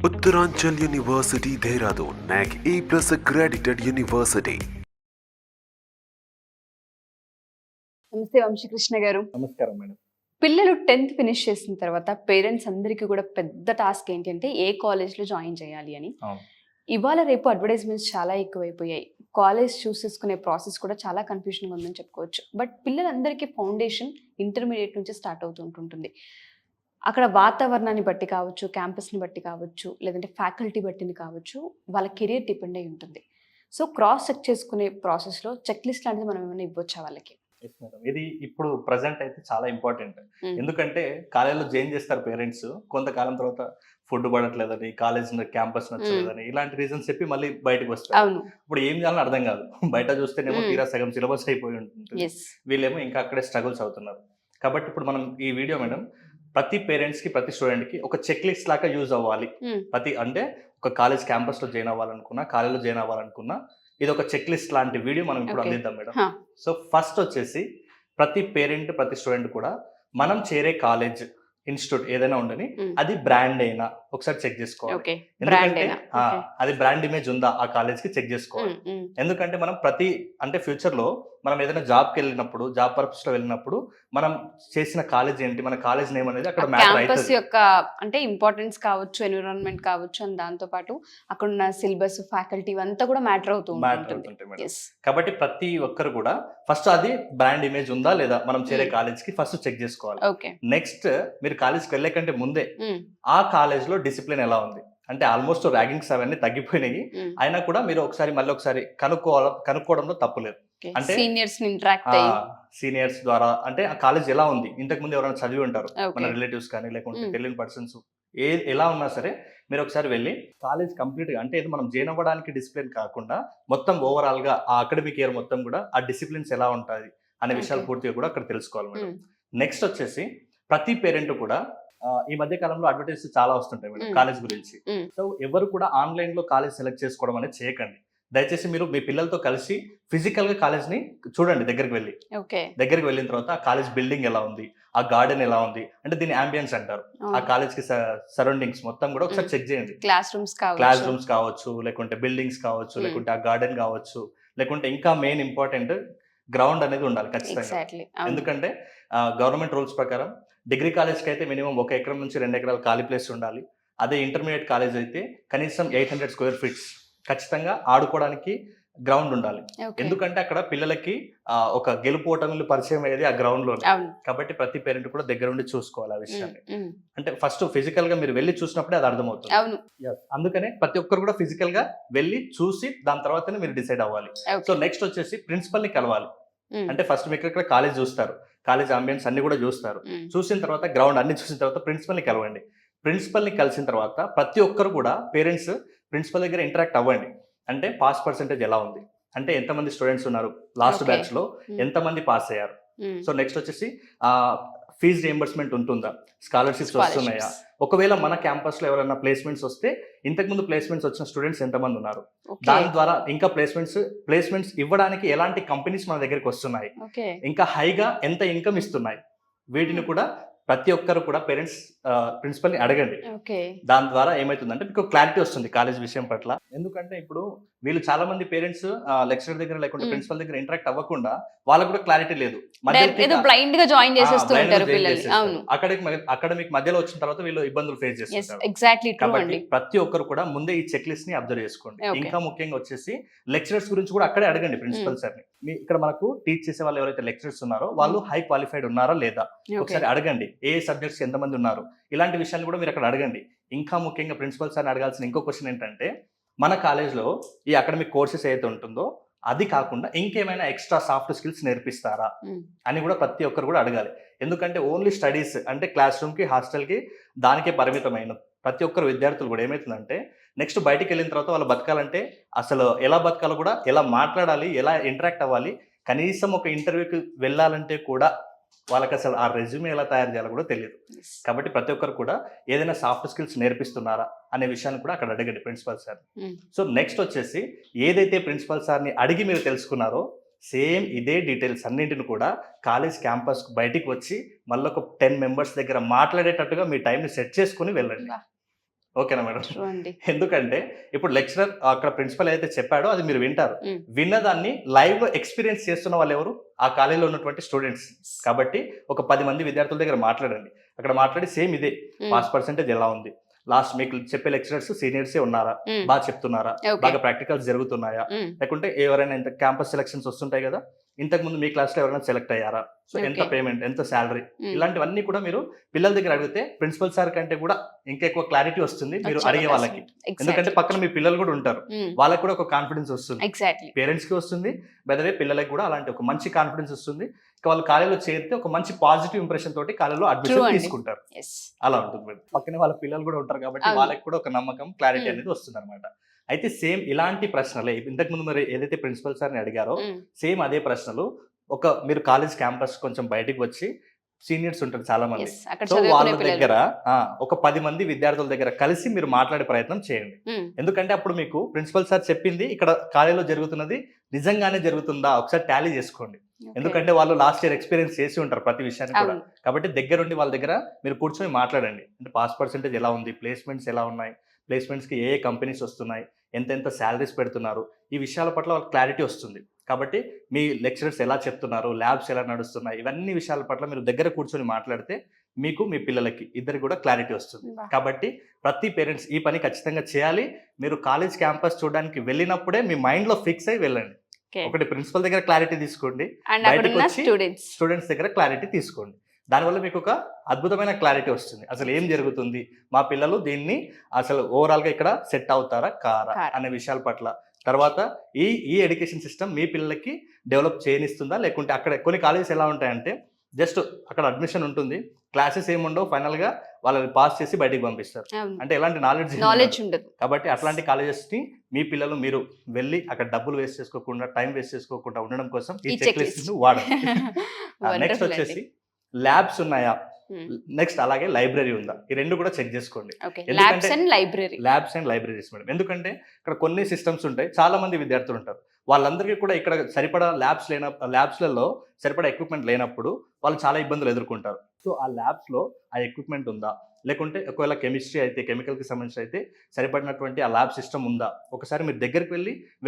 Uttaranchal University, Dehradun, NAC A+ accredited university. నమస్తే వంశీకృష్ణ గారు. నమస్కారం మేడం. పిల్లలు 10th ఫినిష్ చేసిన తర్వాత పేరెంట్స్ అందరికీ కూడా పెద్ద టాస్క్ ఏంటంటే ఏ కాలేజ్లో జాయిన్ చేయాలి అని. ఇవాళ రేపు అడ్వర్టైజ్మెంట్స్ చాలా ఎక్కువైపోయాయి. కాలేజ్ చూస్ చేసుకునే ప్రాసెస్ కూడా చాలా కన్ఫ్యూజన్గా ఉందని చెప్పుకోవచ్చు. బట్ పిల్లలందరికీ ఫౌండేషన్ ఇంటర్మీడియట్ నుంచి స్టార్ట్ అవుతుంటుంది. అక్కడ వాతావరణాన్ని బట్టి కావచ్చు, క్యాంపస్ని బట్టి కావచ్చు, లేదంటే ఫ్యాకల్టీ బట్టిని కావచ్చు, వాళ్ళ కెరీర్ డిపెండ్ అయి ఉంటుంది. సో క్రాస్ చెక్ చేసుకునే ప్రాసెస్లో చెక్ లిస్ట్ లాంటిది మనం ఏమైనా ఇవ్వచ్చా వాళ్ళకి? ఇది ఇప్పుడు ప్రజెంట్ అయితే చాలా ఇంపార్టెంట్. ఎందుకంటే కాలేజీలో జాయిన్ చేస్తారు పేరెంట్స్, కొంతకాలం తర్వాత ఫుడ్ పడట్లేదని, కాలేజ్ క్యాంపస్ నచ్చలేదని, ఇలాంటి రీజన్స్ చెప్పి మళ్ళీ బయటకు వస్తారు. ఇప్పుడు ఏం చేయాలని అర్థం కాదు. బయట చూస్తేనేమో తీరా సగం సిలబస్ అయిపోయి ఉంటుంది, వీళ్ళేమో ఇంకా అక్కడే స్ట్రగుల్స్ అవుతున్నారు. కాబట్టి ఇప్పుడు మనం ఈ వీడియో మేడం ప్రతి పేరెంట్స్ కి, ప్రతి స్టూడెంట్ కి ఒక చెక్ లిస్ట్ లాగా యూజ్ అవ్వాలి. అంటే ఒక కాలేజ్ క్యాంపస్ లో జాయిన్ అవ్వాలనుకున్నా, కాలేజ్ లో జాయిన్ అవ్వాలనుకున్నా, ఇది ఒక చెక్ లిస్ట్ లాంటి వీడియో మనం ఇప్పుడు అందిద్దాం మేడం. సో ఫస్ట్ వచ్చేసి ప్రతి పేరెంట్, ప్రతి స్టూడెంట్ కూడా మనం చేరే కాలేజ్, ఇన్స్టిట్యూట్ ఏదైనా ఉండని అది బ్రాండ్ అయినా ఒకసారి చెక్ చేసుకోవాలి. ఎందుకంటే అది బ్రాండ్ ఇమేజ్ ఉందా ఆ కాలేజ్ కి చెక్ చేసుకోవాలి. ఎందుకంటే మనం అంటే ఫ్యూచర్ లో మనం ఏదైనా జాబ్కి వెళ్ళినప్పుడు, జాబ్ పర్పస్ లో వెళ్ళినప్పుడు మనం చేసిన కాలేజ్ ఏంటి, మన కాలేజ్ నేమ్ అనేది అక్కడ మ్యాటర్ అవుతుంది. యొక్క అంటే ఇంపార్టెన్స్ కావచ్చు, ఎన్విరాన్మెంట్ కావచ్చు, అని దాంతో పాటు అక్కడ ఉన్న సిలబస్, ఫ్యాకల్టీ అంతా కూడా మ్యాటర్ అవుతుంటుంది. కాబట్టి ప్రతి ఒక్కరు కూడా ఫస్ట్ అది బ్రాండ్ ఇమేజ్ ఉందా లేదా మనం చేరే కాలేజ్ కి ఫస్ట్ చెక్ చేసుకోవాలి. నెక్స్ట్ మీరు కాలేజ్కి వెళ్ళే కంటే ముందే ఆ కాలేజ్ లో డిసిప్లిన్ ఎలా ఉంది, అంటే ఆల్మోస్ట్ ర్యాగింగ్స్ అవన్నీ తగ్గిపోయినాయి, అయినా కూడా మీరు మళ్ళీ ఒకసారి కనుక్కోవడంలో తప్పులేదు. అంటే సీనియర్స్ ద్వారా అంటే ఆ కాలేజ్ ఎలా ఉంది, ఇంతకు ముందు ఎవరైనా చదివి ఉంటారు, మన రిలేటివ్స్ కానీ లేకుంటే తెలియని పర్సన్స్ ఎలా ఉన్నా సరే మీరు ఒకసారి వెళ్ళి కాలేజ్ కంప్లీట్ గా, అంటే మనం జాయిన్ అవ్వడానికి డిసిప్లిన్ కాకుండా మొత్తం ఓవరాల్ గా ఆ అకాడమిక్ ఇయర్ మొత్తం కూడా ఆ డిసిప్లిన్స్ ఎలా ఉంటాయి అనే విషయాలు పూర్తిగా కూడా అక్కడ తెలుసుకోవాలి మేడం. నెక్స్ట్ వచ్చేసి ప్రతి పేరెంట్ కూడా ఈ మధ్య కాలంలో అడ్వర్టైజ్ చాలా వస్తుంటాయి మేడం కాలేజ్ గురించి. సో ఎవరు కూడా ఆన్లైన్ లో కాలేజ్ సెలెక్ట్ చేసుకోవడం అనేది చేయకండి. దయచేసి మీరు మీ పిల్లలతో కలిసి ఫిజికల్ గా కాలేజ్ ని చూడండి. దగ్గరికి వెళ్ళిన తర్వాత ఆ కాలేజ్ బిల్డింగ్ ఎలా ఉంది, ఆ గార్డెన్ ఎలా ఉంది, అంటే దీని అంబియన్స్ అంటారు. ఆ కాలేజ్ కి సరౌండింగ్స్ మొత్తం కూడా ఒకసారి చెక్ చేయండి. క్లాస్ రూమ్స్ కావచ్చు, లేకుంటే బిల్డింగ్స్ కావచ్చు, లేకుంటే ఆ గార్డెన్ కావచ్చు, లేకుంటే ఇంకా మెయిన్ ఇంపార్టెంట్ గ్రౌండ్ అనేది ఉండాలి ఖచ్చితంగా. ఎందుకంటే గవర్నమెంట్ రూల్స్ ప్రకారం డిగ్రీ కాలేజ్కి అయితే మినిమం 1 ఎకరం నుంచి 2 ఎకరాల ఖాళీ ప్లేస్ ఉండాలి. అదే ఇంటర్మీడియట్ కాలేజ్ అయితే కనీసం 800 స్క్వేర్ ఫీట్స్ ఖచ్చితంగా ఆడుకోవడానికి గ్రౌండ్ ఉండాలి. ఎందుకంటే అక్కడ పిల్లలకి ఒక గెలుపోటములు పరిచయం అయ్యేది ఆ గ్రౌండ్ లో. కాబట్టి ప్రతి పేరెంట్ కూడా దగ్గర ఉండి చూసుకోవాలి ఆ విషయాన్ని. అంటే ఫస్ట్ ఫిజికల్ గా మీరు వెళ్ళి చూసినప్పుడే అది అర్థమవుతుంది. అందుకనే ప్రతి ఒక్కరు కూడా ఫిజికల్ గా వెళ్ళి చూసి దాని తర్వాతనే మీరు డిసైడ్ అవ్వాలి. సో నెక్స్ట్ వచ్చేసి ప్రిన్సిపల్ ని కలవాలి. అంటే ఫస్ట్ మీకు ఇక్కడ కాలేజ్ చూస్తారు, కాలేజ్ అంబియన్స్ అన్ని కూడా చూస్తారు. చూసిన తర్వాత గ్రౌండ్ అన్ని చూసిన తర్వాత ప్రిన్సిపల్ ని కలవండి. ప్రిన్సిపల్ ని కలిసిన తర్వాత ప్రతి ఒక్కరు కూడా పేరెంట్స్ ప్రిన్సిపల్ దగ్గర ఇంటరాక్ట్ అవ్వండి. అంటే పాస్ పర్సెంటేజ్ ఎలా ఉంది, అంటే ఎంతమంది స్టూడెంట్స్ ఉన్నారు, లాస్ట్ బ్యాచ్ లో ఎంతమంది పాస్ అయ్యారు. సో నెక్స్ట్ వచ్చేసి ఫీజ్ రియంబర్స్మెంట్ ఉంటుందా, స్కాలర్షిప్స్ వస్తున్నాయా, ఒకవేళ మన క్యాంపస్ లో ఎవరైనా ప్లేస్మెంట్స్ వస్తే ఇంతకుముందు ప్లేస్మెంట్స్ వచ్చిన స్టూడెంట్స్ ఎంతమంది ఉన్నారు, దాని ద్వారా ఇంకా ప్లేస్మెంట్స్ ఇవ్వడానికి ఎలాంటి కంపెనీస్ మన దగ్గరికి వస్తున్నాయి, ఇంకా హైగా ఎంత ఇన్కమ్ ఇస్తున్నాయి, వీటిని కూడా ప్రతి ఒక్కరు కూడా పేరెంట్స్ ప్రిన్సిపల్ ని అడగండి. దాని ద్వారా ఏమైతుందంటే మీకు క్లారిటీ వస్తుంది కాలేజ్ విషయం పట్ల. ఎందుకంటే ఇప్పుడు వీళ్ళు చాలా మంది పేరెంట్స్ లెక్చరర్ దగ్గర లేకుంటే ప్రిన్సిపల్ దగ్గర ఇంటరాక్ట్ అవ్వకుండా వాళ్ళకు కూడా క్లారిటీ లేదు, అకాడమిక్ మధ్యలో వచ్చిన తర్వాత వీళ్ళు ఇబ్బందులు ఫేస్ చేస్తారు. కాబట్టి ప్రతి ఒక్కరు కూడా ముందే ఈ చెక్ లిస్ట్ ని అబ్జర్వ్ చేసుకోండి. ఇంకా ముఖ్యంగా వచ్చేసి లెక్చరర్స్ గురించి కూడా అక్కడే అడగండి ప్రిన్సిపల్ సార్ ని. ఇక్కడ మనకు టీచ్ చేసే వాళ్ళు ఎవరైతే లెక్చరర్స్ ఉన్నారో వాళ్ళు హై క్వాలిఫైడ్ ఉన్నారా లేదా ఒకసారి అడగండి. ఏ సబ్జెక్ట్స్ ఎంతమంది ఉన్నారు, ఇలాంటి విషయాలు కూడా మీరు అక్కడ అడగండి. ఇంకా ముఖ్యంగా ప్రిన్సిపల్ సార్ని అడగాల్సిన ఇంకో క్వశ్చన్ ఏంటంటే, మన కాలేజ్లో ఈ అకాడమిక్ కోర్సెస్ ఏదైతే ఉంటుందో అది కాకుండా ఇంకేమైనా ఎక్స్ట్రా సాఫ్ట్ స్కిల్స్ నేర్పిస్తారా అని కూడా ప్రతి ఒక్కరు కూడా అడగాలి. ఎందుకంటే ఓన్లీ స్టడీస్ అంటే క్లాస్ రూమ్ కి, హాస్టల్ కి దానికే పరిమితమైన ప్రతి ఒక్కరు విద్యార్థులు కూడా ఏమవుతుందంటే నెక్స్ట్ బయటికి వెళ్ళిన తర్వాత వాళ్ళు బతకాలంటే అసలు ఎలా బతకాలో కూడా, ఎలా మాట్లాడాలి, ఎలా ఇంటరాక్ట్ అవ్వాలి, కనీసం ఒక ఇంటర్వ్యూకి వెళ్ళాలంటే కూడా వాళ్ళకి అసలు ఆ రెజ్యూమే ఎలా తయారు చేయాలో కూడా తెలియదు. కాబట్టి ప్రతి ఒక్కరు కూడా ఏదైనా సాఫ్ట్ స్కిల్స్ నేర్పిస్తున్నారా అనే విషయాన్ని కూడా అక్కడ అడగండి ప్రిన్సిపల్ సార్. సో నెక్స్ట్ వచ్చేసి ఏదైతే ప్రిన్సిపల్ సార్ని అడిగి మీరు తెలుసుకున్నారో సేమ్ ఇదే డీటెయిల్స్ అన్నింటిని కూడా కాలేజ్ క్యాంపస్ బయటికి వచ్చి మళ్ళీ ఒక 10 మెంబర్స్ దగ్గర మాట్లాడేటట్టుగా మీ టైంని సెట్ చేసుకుని వెళ్ళండి. ఓకేనా మేడం? True అండి. ఎందుకంటే ఇప్పుడు లెక్చరర్ అక్కడ ప్రిన్సిపల్ ఏదైతే చెప్పాడో అది మీరు వింటారు. Mm. విన్నదాన్ని లైవ్ లో ఎక్స్పీరియన్స్ చేస్తున్న వాళ్ళు ఎవరు? ఆ కాలేజీలో ఉన్నటువంటి స్టూడెంట్స్. కాబట్టి ఒక 10 మంది విద్యార్థుల దగ్గర మాట్లాడండి. అక్కడ మాట్లాడి సేమ్ ఇదే పాస్ పర్సెంటేజ్ ఎలా ఉంది, లాస్ట్ మీకు చెప్పే లెక్చరర్స్ సీనియర్సే ఉన్నారా, Mm. బాగా చెప్తున్నారా, Okay. బాగా ప్రాక్టికల్స్ జరుగుతున్నాయా, Mm. లేకుంటే ఎవరైనా ఇంత క్యాంపస్ సెలక్షన్స్ వస్తుంటాయి కదా, ఇంతకు ముందు మీ క్లాస్ లో ఎవరైనా సెలెక్ట్ అయ్యారా, సో ఎంత Okay. పేమెంట్, ఎంత శాలరీ, Mm. ఇలాంటివన్నీ కూడా మీరు పిల్లల దగ్గర అడిగితే ప్రిన్సిపల్ సార్ కంటే కూడా ఇంకా ఎక్కువ క్లారిటీ వస్తుంది మీరు వచ్చే అడిగే అవకాశం వాళ్ళకి. ఉంది. ఎందుకంటే Exactly. పక్కన మీ పిల్లలు కూడా ఉంటారు, Mm. వాళ్ళకి కూడా ఒక కాన్ఫిడెన్స్ వస్తుంది, Exactly. పేరెంట్స్ కి వస్తుంది, బెదవే పిల్లలకి కూడా అలాంటి ఒక మంచి కాన్ఫిడెన్స్ వస్తుంది. ఇక వాళ్ళు కాలేజీలో చేరితే ఒక మంచి పాజిటివ్ ఇంప్రెషన్ తోటి కాలేజీలో True అడ్మిషన్ అండి. తీసుకుంటారు. Yes. అలా ఉంటుంది మేడం. పక్కనే వాళ్ళ పిల్లలు కూడా ఉంటారు కాబట్టి అవును. వాళ్ళకి కూడా ఒక నమ్మకం, క్లారిటీ Mm. అనేది వస్తుంది అనమాట. అయితే సేమ్ ఇలాంటి ప్రశ్నలే ఇంతకు ముందు మరి ఏదైతే ప్రిన్సిపల్ సార్ని అడిగారో Mm. సేమ్ అదే ప్రశ్నలు మీరు కాలేజ్ క్యాంపస్ కొంచెం బయటికి వచ్చి సీనియర్స్ ఉంటారు చాలా మంది, Yes. అక్కడ సో వాళ్ళ చదువుకునే పిల్లలు. దగ్గర ఒక 10 మంది విద్యార్థుల దగ్గర కలిసి మీరు మాట్లాడే ప్రయత్నం చేయండి. Mm. ఎందుకంటే అప్పుడు మీకు ప్రిన్సిపల్ సార్ చెప్పింది ఇక్కడ కాలేజీలో జరుగుతున్నది నిజంగానే జరుగుతుందా ఒకసారి టాలీ చేసుకోండి. Okay. ఎందుకంటే వాళ్ళు లాస్ట్ ఇయర్ ఎక్స్పీరియన్స్ చేసి ఉంటారు ప్రతి విషయాన్ని కూడా. అవును. కాబట్టి దగ్గరుండి వాళ్ళ దగ్గర మీరు కూర్చొని మాట్లాడండి. అంటే పాస్ పర్సెంటేజ్ ఎలా ఉంది, ప్లేస్మెంట్స్ ఎలా ఉన్నాయి, ప్లేస్మెంట్స్కి ఏ కంపెనీస్ వస్తున్నాయి, ఎంత శాలరీస్ పెడుతున్నారు, ఈ విషయాల పట్ల వాళ్ళకి క్లారిటీ వస్తుంది. కాబట్టి మీ లెక్చరర్స్ ఎలా చెప్తున్నారు, ల్యాబ్స్ ఎలా నడుస్తున్నాయి, ఇవన్నీ విషయాల పట్ల మీరు దగ్గర కూర్చొని మాట్లాడితే మీకు మీ పిల్లలకి ఇద్దరికి కూడా క్లారిటీ వస్తుంది. Wow. కాబట్టి ప్రతి పేరెంట్స్ ఈ పని ఖచ్చితంగా చేయాలి. మీరు కాలేజ్ క్యాంపస్ చూడడానికి వెళ్ళినప్పుడే మీ మైండ్లో ఫిక్స్ అయి వెళ్ళండి. Okay. ఒకటి ప్రిన్సిపల్ దగ్గర క్లారిటీ తీసుకోండి, And అక్కడ బయటకు ఉన్న వచ్చి స్టూడెంట్స్. స్టూడెంట్స్ దగ్గర క్లారిటీ తీసుకోండి. దానివల్ల మీకు ఒక అద్భుతమైన క్లారిటీ వస్తుంది. అసలు ఏం జరుగుతుంది, మా పిల్లలు దీన్ని అసలు ఓవరాల్గా ఇక్కడ సెట్ అవుతారా కారా కారా. అనే విషయాల పట్ల, తర్వాత ఈ ఎడ్యుకేషన్ సిస్టమ్ మీ పిల్లలకి డెవలప్ చేయనిస్తుందా, లేకుంటే అక్కడ కొన్ని కాలేజెస్ ఎలా ఉంటాయంటే జస్ట్ అక్కడ అడ్మిషన్ ఉంటుంది, క్లాసెస్ ఏముండవు, ఫైనల్గా వాళ్ళని పాస్ చేసి బయటికి పంపిస్తారు. అవును. అంటే ఎలాంటి నాలెడ్జ్ నాలెడ్జ్ ఉండదు. కాబట్టి అట్లాంటి కాలేజెస్ని మీ పిల్లలు మీరు వెళ్ళి అక్కడ డబ్బులు వేస్ట్ చేసుకోకుండా, టైం వేస్ట్ చేసుకోకుండా ఉండడం కోసం ఈ ఈ చెక్ checklist. లిస్ట్ వాడండి. నెక్స్ట్ Wonderful వచ్చేసి అండి. ల్యాబ్స్ ఉన్నాయా, Hmm. నెక్స్ట్ అలాగే లైబ్రరీ ఉందా, ఈ రెండు కూడా చెక్ చేసుకోండి. Okay. ఎందుకంటే- Labs and library. Labs and libraries madam. ఎందుకంటే ఇక్కడ కొన్ని సిస్టమ్స్ ఉంటాయి, చాలా మంది విద్యార్థులు ఉంటారు, వాళ్ళందరికీ కూడా ఇక్కడ సరిపడా ల్యాబ్స్లలో సరిపడా ఎక్విప్మెంట్ లేనప్పుడు వాళ్ళు చాలా ఇబ్బందులు ఎదుర్కొంటారు. సో ఆ ల్యాబ్స్లో ఆ ఎక్విప్మెంట్ ఉందా, లేకుంటే ఒకవేళ కెమిస్ట్రీ అయితే కెమికల్కి సంబంధించి అయితే సరిపడినటువంటి ఆ ల్యాబ్ సిస్టమ్ ఉందా, ఒకసారి మీరు దగ్గరికి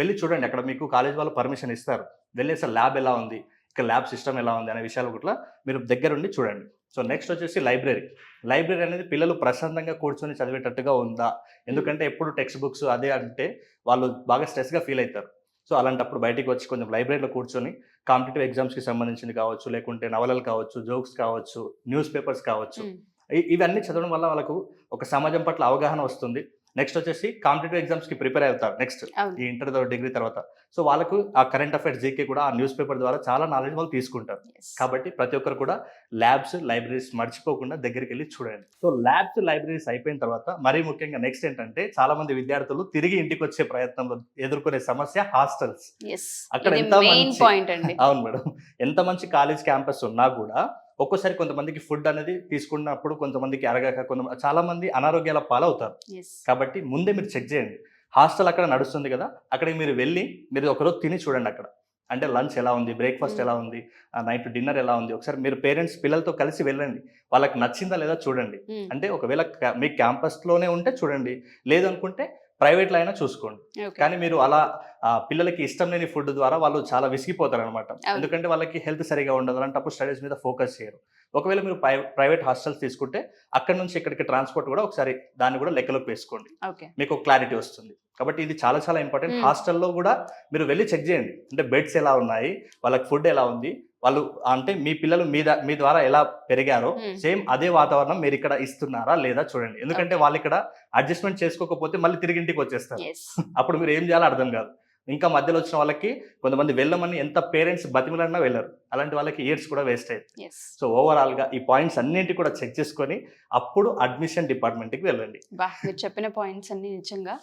వెళ్ళి చూడండి. అక్కడ మీకు కాలేజ్ వాళ్ళు పర్మిషన్ ఇస్తారు, వెళ్ళి అసలు ల్యాబ్ ఎలా ఉంది, ఇక్కడ ల్యాబ్ సిస్టమ్ ఎలా ఉంది అనే విషయాలు కూడా మీరు దగ్గరుండి చూడండి. సో నెక్స్ట్ వచ్చేసి లైబ్రరీ అనేది పిల్లలు ప్రశాంతంగా కూర్చొని చదివేటట్టుగా ఉందా, ఎందుకంటే ఎప్పుడు టెక్స్ట్ బుక్స్ అదే అంటే వాళ్ళు బాగా స్ట్రెస్గా ఫీల్ అవుతారు. సో అలాంటప్పుడు బయటికి వచ్చి కొంచెం లైబ్రరీలో కూర్చొని కాంపిటేటివ్ ఎగ్జామ్స్కి సంబంధించింది కావచ్చు, లేకుంటే నవలలు కావచ్చు, జోక్స్ కావచ్చు, న్యూస్ పేపర్స్ కావచ్చు, Hmm. ఇవన్నీ చదవడం వల్ల వాళ్ళకు ఒక సమాజం పట్ల అవగాహన వస్తుంది. నెక్స్ట్ వచ్చేసి కాంపిటేటివ్ ఎగ్జామ్స్కి ప్రిపేర్ అవుతారు నెక్స్ట్ అవును. ఈ ఇంటర్ డిగ్రీ తర్వాత. సో వాళ్ళకు ఆ కరెంట్ అఫైర్స్ జీకే కూడా ఆ న్యూస్ పేపర్ ద్వారా చాలా నాలెడ్జ్ వాళ్ళు తీసుకుంటారు. Yes. కాబట్టి ప్రతి ఒక్కరు కూడా ల్యాబ్స్ లైబ్రరీస్ మర్చిపోకుండా దగ్గరికి వెళ్ళి చూడండి. సో ల్యాబ్స్ లైబ్రరీస్ అయిపోయిన తర్వాత మరీ ముఖ్యంగా నెక్స్ట్ ఏంటంటే చాలా మంది విద్యార్థులు తిరిగి ఇంటికి వచ్చే ప్రయత్నంలో ఎదుర్కొనే సమస్య హాస్టల్స్. Yes. అక్కడ ఇది ఎంత మెయిన్ మంచి- పాయింట్ అండి. అవును మేడం, ఎంత మంచి కాలేజ్ క్యాంపస్ ఉన్నా కూడా ఒక్కోసారి కొంతమందికి ఫుడ్ అనేది తీసుకున్నప్పుడు కొంతమందికి అరగక చాలా మంది అనారోగ్యాల పాలవుతారు. Yes. కాబట్టి ముందే మీరు చెక్ చేయండి. హాస్టల్ అక్కడ నడుస్తుంది కదా, అక్కడికి మీరు వెళ్ళి మీరు ఒకరోజు తిని చూడండి అక్కడ. అంటే లంచ్ ఎలా ఉంది, బ్రేక్ఫాస్ట్ ఎలా ఉంది, నైట్ డిన్నర్ ఎలా ఉంది, ఒకసారి మీరు పేరెంట్స్ పిల్లలతో కలిసి వెళ్ళండి, వాళ్ళకి నచ్చిందా లేదా చూడండి. Hmm. అంటే ఒకవేళ మీ క్యాంపస్లోనే ఉంటే చూడండి, లేదనుకుంటే ప్రైవేట్లో అయినా చూసుకోండి. Okay. కానీ మీరు అలా పిల్లలకి ఇష్టం లేని ఫుడ్ ద్వారా వాళ్ళు చాలా విసిగిపోతారు అనమాట. అవును. ఎందుకంటే వాళ్ళకి హెల్త్ సరిగా ఉండదు, అలాంటప్పుడు స్టడీస్ మీద ఫోకస్ చేయరు. ఒకవేళ మీరు ప్రైవేట్ హాస్టల్స్ తీసుకుంటే అక్కడ నుంచి ఇక్కడికి ట్రాన్స్పోర్ట్ కూడా ఒకసారి దాన్ని కూడా లెక్కలోకి వేసుకోండి, Okay. మీకు క్లారిటీ వస్తుంది. కాబట్టి ఇది చాలా చాలా ఇంపార్టెంట్. Hmm. హాస్టల్లో కూడా మీరు వెళ్ళి చెక్ చేయండి, అంటే బెడ్స్ ఎలా ఉన్నాయి, వాళ్ళకి ఫుడ్ ఎలా ఉంది, వాళ్ళు అంటే మీ పిల్లలు మీ ద్వారా ఎలా పెరిగారో Hmm. సేమ్ అదే వాతావరణం మీరు ఇక్కడ ఇస్తున్నారా లేదా చూడండి. ఎందుకంటే వాళ్ళు ఇక్కడ అడ్జస్ట్మెంట్ చేసుకోకపోతే మళ్ళీ తిరిగి ఇంటికి వచ్చేస్తారు. Yes. అప్పుడు మీరు ఏం చేయాలో అర్థం కాదు. ఇంకా మధ్యలో వచ్చిన వాళ్ళకి కొంతమంది వెళ్ళమని ఎంత పేరెంట్స్ బతిమలన్నా వెళ్ళరు, అలాంటి వాళ్ళకి ఇయర్స్ కూడా వేస్ట్ అయ్యాయి. Yes. సో ఓవరాల్గా ఈ పాయింట్స్ అన్నింటి కూడా చెక్ చేసుకొని అప్పుడు అడ్మిషన్ డిపార్ట్మెంట్కి వెళ్ళండి. బా, మీరు చెప్పిన పాయింట్స్ అన్ని నిజంగా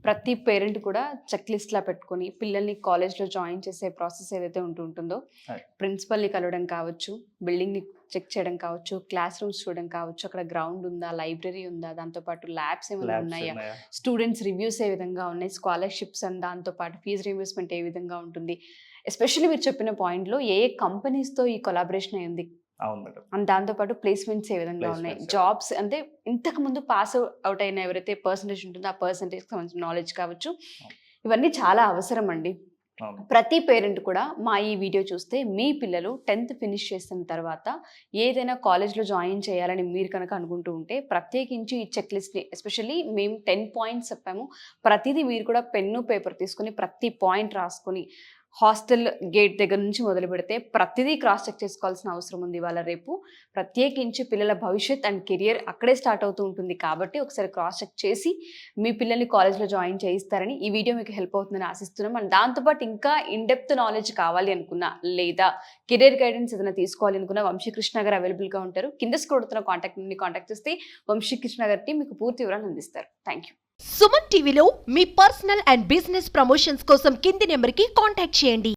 ప్రతి పేరెంట్ కూడా చెక్ లిస్ట్ లా పెట్టుకొని పిల్లల్ని కాలేజ్లో జాయిన్ చేసే ప్రాసెస్ ఏదైతే ఉంటుందో Right. ప్రిన్సిపల్ని కలవడం కావచ్చు, బిల్డింగ్ని చెక్ చేయడం కావచ్చు, క్లాస్ రూమ్స్ చూడడం కావచ్చు, అక్కడ గ్రౌండ్ ఉందా, లైబ్రరీ ఉందా, దాంతోపాటు ల్యాబ్స్ ఏమైనా ల్యాబ్స్ ఉన్నాయా, ఉన్నాయా? స్టూడెంట్స్ రివ్యూస్ ఏ విధంగా ఉన్నాయి, స్కాలర్షిప్స్ అండ్ దాంతోపాటు ఫీజు రీఇంబర్స్మెంట్ ఏ విధంగా ఉంటుంది, ఎస్పెషల్లీ మీరు చెప్పిన పాయింట్లో ఏ కంపెనీస్తో ఈ కొలాబరేషన్ అయింది, అవును మేడం. అండ్ దాంతోపాటు ప్లేస్మెంట్స్ ఏ విధంగా ఉన్నాయి, Placements. జాబ్స్ అంటే ఇంతకు ముందు పాస్ అవుట్ అయిన ఎవరైతే పర్సంటేజ్ ఉంటుందో ఆ పర్సంటేజ్ సంబంధించిన నాలెడ్జ్ కావచ్చు, ఇవన్నీ చాలా అవసరం అండి. అవును. ప్రతి పేరెంట్ కూడా మా ఈ వీడియో చూస్తే మీ పిల్లలు 10th ఫినిష్ చేసిన తర్వాత ఏదైనా కాలేజ్లో జాయిన్ చేయాలని మీరు కనుక అనుకుంటూ ఉంటే ప్రత్యేకించి ఈ చెక్ లిస్ట్ని, ఎస్పెషల్లీ మేము 10 పాయింట్స్ చెప్పాము, ప్రతిదీ మీరు కూడా పెన్ను పేపర్ తీసుకుని ప్రతి పాయింట్ రాసుకొని హాస్టల్ గేట్ దగ్గర నుంచి మొదలు పెడితే ప్రతిదీ క్రాస్ చెక్ చేసుకోవాల్సిన అవసరం ఉంది. ఇవాళ రేపు ప్రత్యేకించి పిల్లల భవిష్యత్ అండ్ కెరియర్ అక్కడే స్టార్ట్ అవుతూ ఉంటుంది కాబట్టి ఒకసారి క్రాస్ చెక్ చేసి మీ పిల్లల్ని కాలేజ్లో జాయిన్ చేయిస్తారని ఈ వీడియో మీకు హెల్ప్ అవుతుందని ఆశిస్తున్నాం. అండ్ దాంతోపాటు ఇంకా ఇన్డెప్త్ నాలెడ్జ్ కావాలి అనుకున్నా లేదా కెరియర్ గైడెన్స్ ఏదైనా తీసుకోవాలి అనుకున్నా వంశీకృష్ణ గారు అవైలబుల్గా ఉంటారు. కింద స్క్రోల్ అవుతున్న కాంటాక్ట్ చేస్తే వంశీకృష్ణ గారి మీకు పూర్తి వివరాలు అందిస్తారు. Thank you. సుమన్ టీవీలో మీ పర్సనల్ అండ్ బిజినెస్ ప్రమోషన్స్ కోసం కింది నెంబర్కి కాంటాక్ట్ చేయండి.